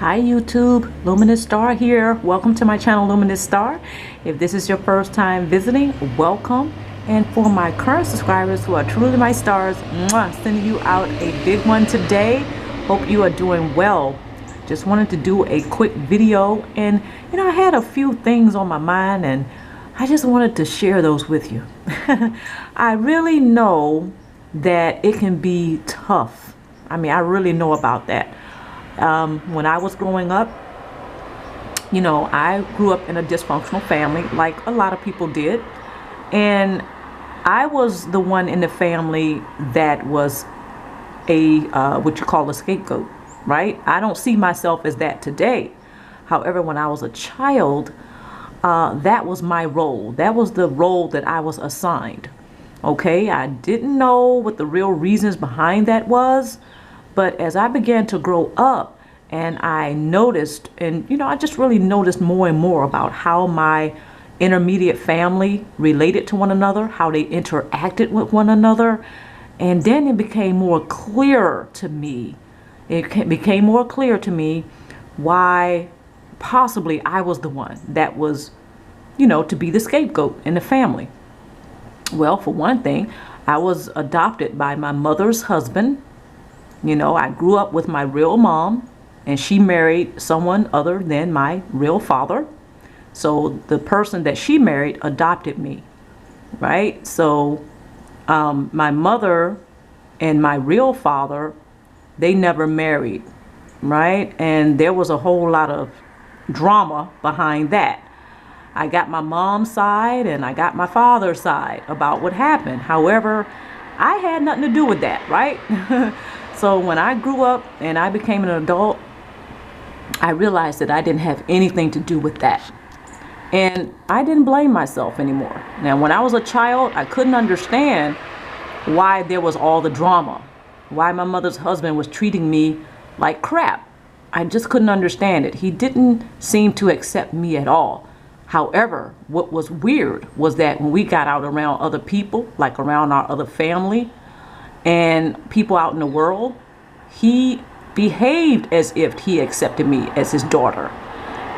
Hi YouTube, Luminous Star here. Welcome to my channel, Luminous Star. If this is your first time visiting, welcome. And for my current subscribers who are truly my stars, sending you out a big one today. Hope you are doing well. Just wanted to do a quick video, and I had a few things on my mind and I just wanted to share those with you. I really know that it can be tough. I really know about that. When I was growing up, I grew up in a dysfunctional family, like a lot of people did. And I was the one in the family that was what you call a scapegoat, right? I don't see myself as that today. However, when I was a child, that was my role. That was the role that I was assigned. Okay, I didn't know what the real reasons behind that was. But as I began to grow up and I noticed, and I just really noticed more and more about how my intermediate family related to one another, how they interacted with one another. And then it became more clear to me. It became more clear to me why possibly I was the one that was, to be the scapegoat in the family. Well, for one thing, I was adopted by my mother's husband. I grew up with my real mom, and she married someone other than my real father. So the person that she married adopted me, right? So my mother and my real father, they never married, right? And there was a whole lot of drama behind that. I got my mom's side and I got my father's side about what happened. However, I had nothing to do with that, right? So when I grew up and I became an adult, I realized that I didn't have anything to do with that. And I didn't blame myself anymore. Now, when I was a child, I couldn't understand why there was all the drama, why my mother's husband was treating me like crap. I just couldn't understand it. He didn't seem to accept me at all. However, what was weird was that when we got out around other people, like around our other family, and people out in the world, he behaved as if he accepted me as his daughter.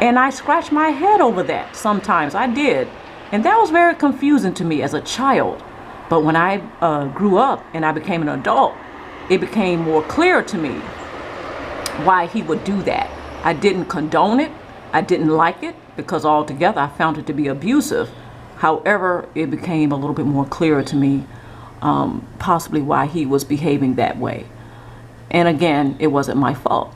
And I scratched my head over that. Sometimes I did. And that was very confusing to me as a child. But when I grew up and I became an adult, it became more clear to me why he would do that. I didn't condone it. I didn't like it because altogether I found it to be abusive. However, it became a little bit more clear to me possibly why he was behaving that way. And again, it wasn't my fault.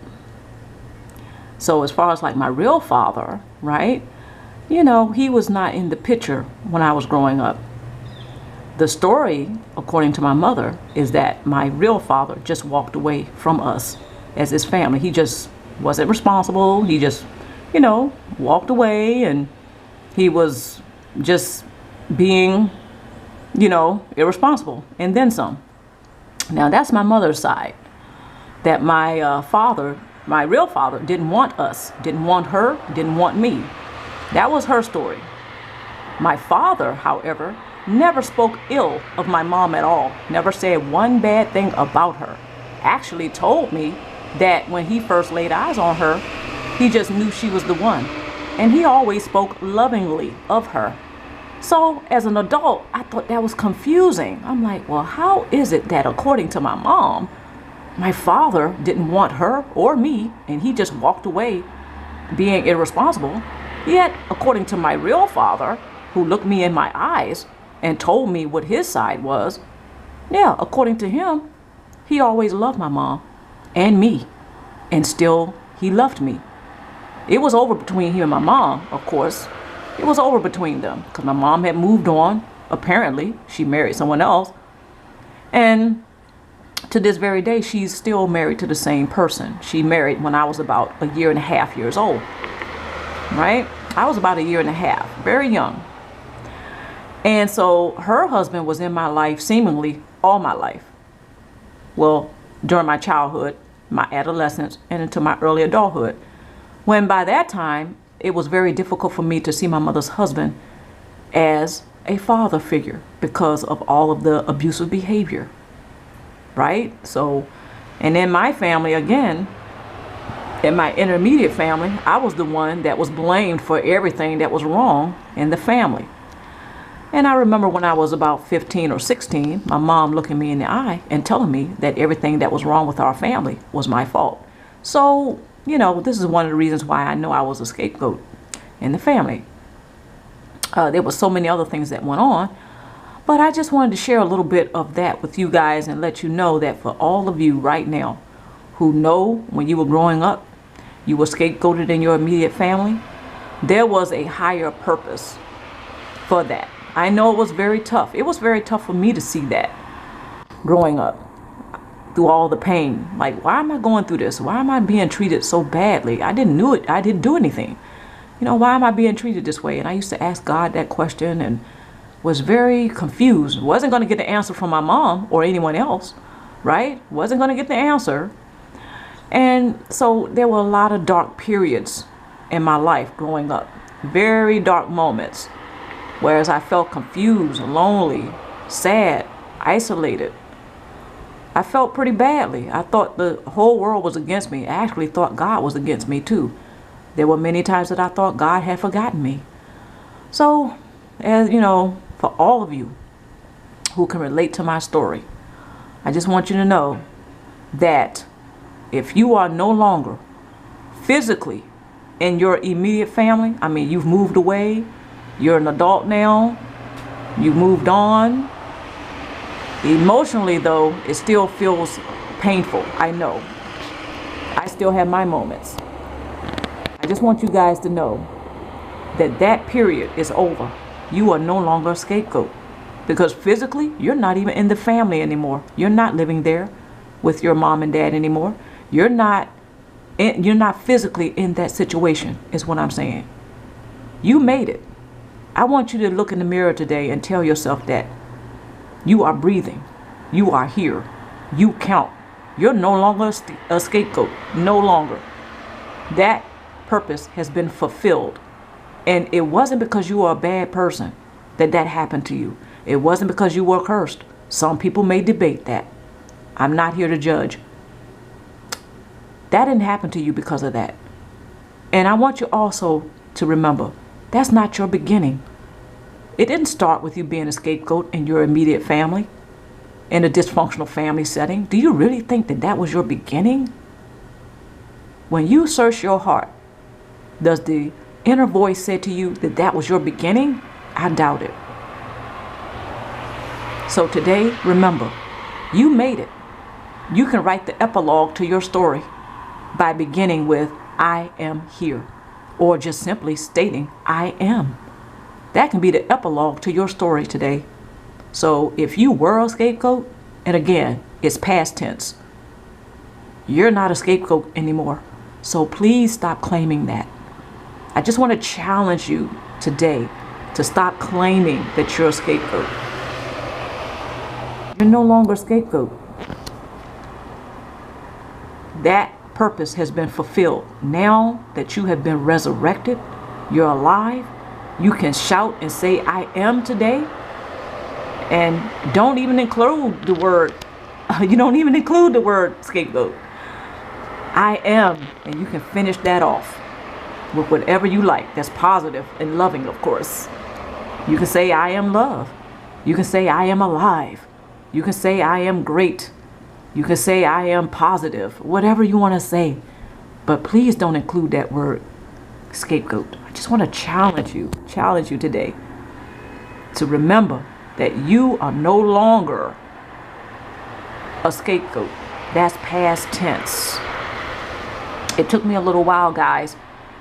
So as far as like my real father, right, he was not in the picture when I was growing up. The story, according to my mother, is that my real father just walked away from us as his family. He just wasn't responsible. He just, walked away, and he was just being irresponsible, and then some. Now that's my mother's side. That my father, my real father, didn't want us, didn't want her, didn't want me. That was her story. My father, however, never spoke ill of my mom at all. Never said one bad thing about her. Actually told me that when he first laid eyes on her, he just knew she was the one. And he always spoke lovingly of her. So as an adult, I thought that was confusing. I'm like, well, how is it that according to my mom, my father didn't want her or me, and he just walked away being irresponsible? Yet, according to my real father, who looked me in my eyes and told me what his side was, yeah, according to him, he always loved my mom and me, and still he loved me. It was over between him and my mom, of course. It was over between them because my mom had moved on. Apparently, she married someone else. And to this very day, she's still married to the same person. She married when I was about 1.5 years old, right? I was about 1.5 years, very young. And so her husband was in my life seemingly all my life. Well, during my childhood, my adolescence, and into my early adulthood. When by that time, it was very difficult for me to see my mother's husband as a father figure because of all of the abusive behavior, right? So, and in my family, again, In my intermediate family, I was the one that was blamed for everything that was wrong in the family. And I remember when I was about 15 or 16, my mom looking me in the eye and telling me that everything that was wrong with our family was my fault. So, this is one of the reasons why I know I was a scapegoat in the family. There were so many other things that went on, but I just wanted to share a little bit of that with you guys and let you know that for all of you right now who know when you were growing up, you were scapegoated in your immediate family, there was a higher purpose for that. I know it was very tough. It was very tough for me to see that growing up through all the pain. Like, why am I going through this? Why am I being treated so badly? I didn't do it. I didn't do anything. Why am I being treated this way? And I used to ask God that question and was very confused. Wasn't going to get the answer from my mom or anyone else, right? Wasn't going to get the answer. And so there were a lot of dark periods in my life growing up. Very dark moments. Whereas I felt confused, lonely, sad, isolated. I felt pretty badly. I thought the whole world was against me. I actually thought God was against me too. There were many times that I thought God had forgotten me. So, as you know, for all of you who can relate to my story, I just want you to know that if you are no longer physically in your immediate family, I mean, you've moved away, you're an adult now, you've moved on. Emotionally, though, it still feels painful. I know. I still have my moments. I just want you guys to know that that period is over. You are no longer a scapegoat because physically, you're not even in the family anymore. You're not living there with your mom and dad anymore. You're not physically in that situation, is what I'm saying. You made it. I want you to look in the mirror today and tell yourself that you are breathing. You are here. You count. You're no longer a scapegoat. No longer. That purpose has been fulfilled. And it wasn't because you were a bad person that happened to you. It wasn't because you were cursed. Some people may debate that. I'm not here to judge. That didn't happen to you because of that. And I want you also to remember, that's not your beginning. It didn't start with you being a scapegoat in your immediate family, in a dysfunctional family setting. Do you really think that was your beginning? When you search your heart, does the inner voice say to you that was your beginning? I doubt it. So today, remember, you made it. You can write the epilogue to your story by beginning with, I am here, or just simply stating, I am. That can be the epilogue to your story today. So if you were a scapegoat, and again, it's past tense, you're not a scapegoat anymore. So please stop claiming that. I just want to challenge you today to stop claiming that you're a scapegoat. You're no longer a scapegoat. That purpose has been fulfilled. Now that you have been resurrected, you're alive, you can shout and say, I am today. And don't even include the word, scapegoat. I am, and you can finish that off with whatever you like. That's positive and loving, of course. You can say, I am love. You can say, I am alive. You can say, I am great. You can say, I am positive. Whatever you want to say. But please don't include that word, scapegoat. I just want to challenge you today to remember that you are no longer a scapegoat. That's past tense. It took me a little while, guys,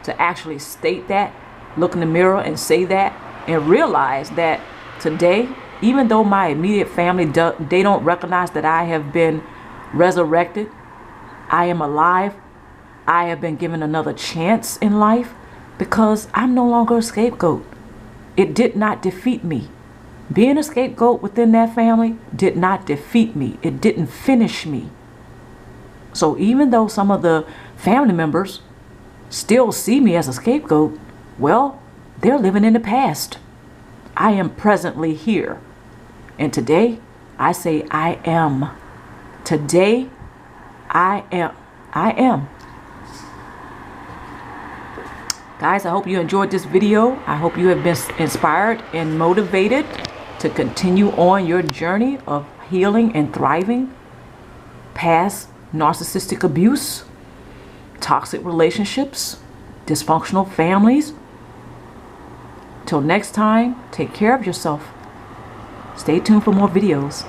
to actually state that, look in the mirror and say that, and realize that today, even though my immediate family, they don't recognize that I have been resurrected, I am alive, I have been given another chance in life, because I'm no longer a scapegoat. It did not defeat me. Being a scapegoat within that family did not defeat me. It didn't finish me. So even though some of the family members still see me as a scapegoat, well, they're living in the past. I am presently here. And today, I say I am. Today, I am. I am. Guys, I hope you enjoyed this video. I hope you have been inspired and motivated to continue on your journey of healing and thriving past narcissistic abuse, toxic relationships, dysfunctional families. Till next time, take care of yourself. Stay tuned for more videos.